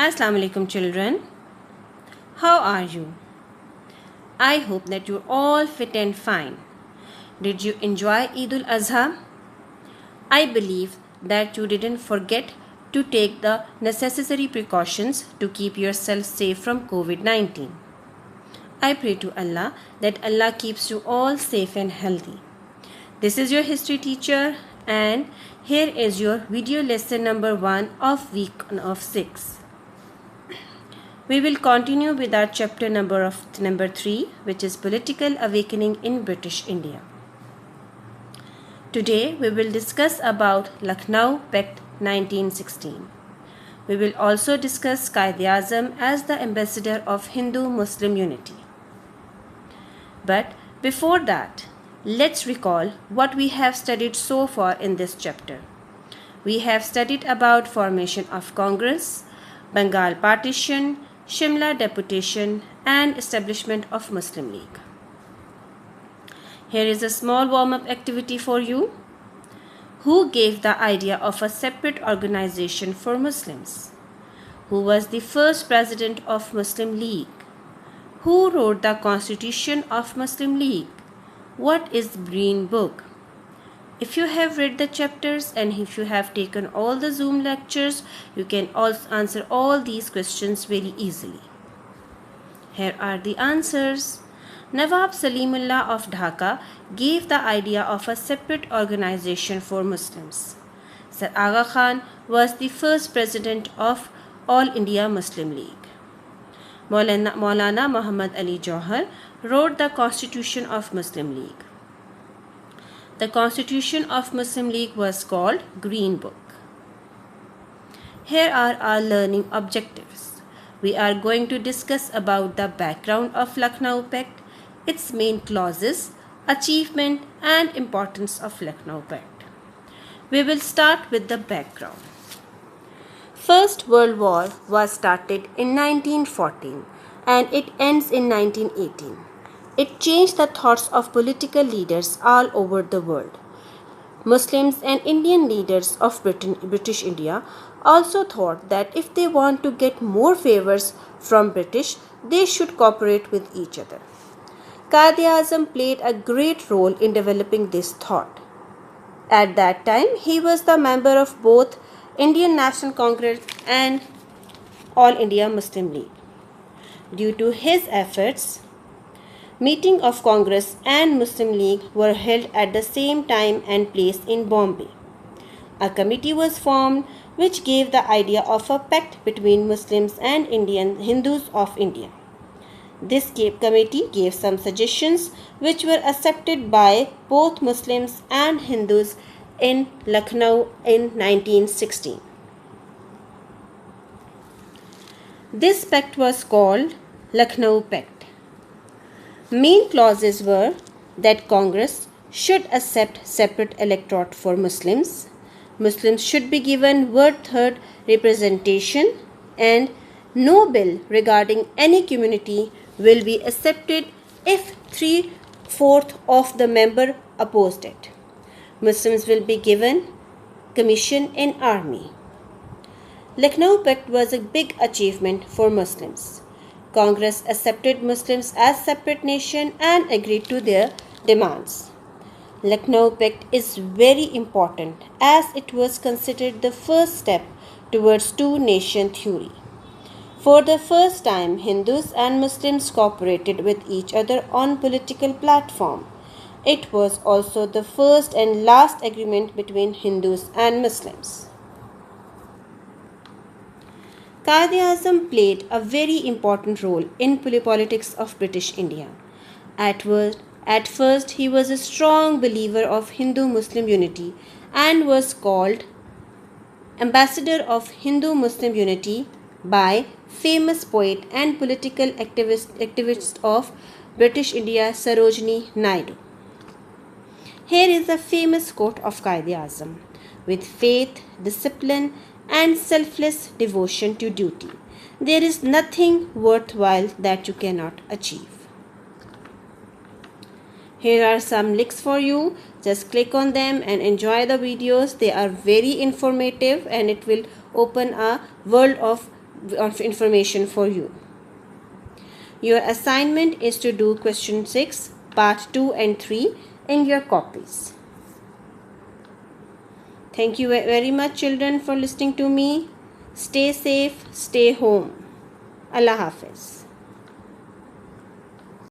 Assalamu alaikum children. How are you? I hope that you're all fit and fine. Did you enjoy Eid al-Azha? I believe that you didn't forget to take the necessary precautions to keep yourself safe from COVID-19. I pray to Allah that Allah keeps you all safe and healthy. This is your history teacher and here is your video lesson number 1 of week of 6. We will continue with our chapter number 3, which is Political Awakening in British India. Today we will discuss about Lucknow Pact 1916. We will also discuss Quaid-e-Azam as the ambassador of Hindu-Muslim unity. But before that, let's recall what we have studied so far in this chapter. We have studied about formation of Congress, Bengal partition, Shimla deputation and establishment of Muslim League. Here is a small warm-up activity for you. Who gave the idea of a separate organization for Muslims? Who was the first president of Muslim League? Who wrote the constitution of Muslim League? What is Green Book? If you have read the chapters and if you have taken all the Zoom lectures, you can also answer all these questions very easily. Here are the answers. Nawab Salimullah of Dhaka gave the idea of a separate organization for Muslims. Sir Aga Khan was the first president of All India Muslim League. Maulana Muhammad Ali Jauhar wrote the Constitution of Muslim League. The Constitution of Muslim League was called Green Book. Here are our learning objectives. We are going to discuss about the background of Lucknow Pact, its main clauses, achievement and importance of Lucknow Pact. We will start with the background. First World War was started in 1914 and it ends in 1918. It changed the thoughts of political leaders all over the world. Muslims and Indian leaders of British India also thought that if they want to get more favors from British, they should cooperate with each other. Quaid-e-Azam played a great role in developing this thought. At that time, he was the member of both Indian National Congress and All India Muslim League. Due to his efforts, meeting of Congress and Muslim League were held at the same time and place in Bombay. A committee was formed which gave the idea of a pact between Muslims and Hindus of India. This committee gave some suggestions which were accepted by both Muslims and Hindus in Lucknow in 1916. This pact was called Lucknow Pact. Main clauses were that Congress should accept separate electorate for Muslims, Muslims should be given one-third representation, and no bill regarding any community will be accepted if 3/4 of the member opposed it. Muslims will be given commission in army. Lucknow Pact was a big achievement for Muslims. Congress accepted Muslims as separate nation and agreed to their demands. Lucknow Pact is very important as it was considered the first step towards two-nation theory. For the first time, Hindus and Muslims cooperated with each other on political platform. It was also the first and last agreement between Hindus and Muslims. Quaid-e-Azam played a very important role in politics of British India. At first, he was a strong believer of Hindu-Muslim unity and was called Ambassador of Hindu-Muslim Unity by famous poet and political activist of British India Sarojini Naidu. Here is a famous quote of Quaid-e-Azam: "With faith, discipline, and selfless devotion to duty, there is nothing worthwhile that you cannot achieve." Here are some links for you. Just click on them and enjoy the videos. They are very informative and it will open a world of of information for you. Your assignment is to do question 6, part 2 and 3 in your copies. Thank you very much, children, for listening to me. Stay safe, stay home. Allah Hafiz.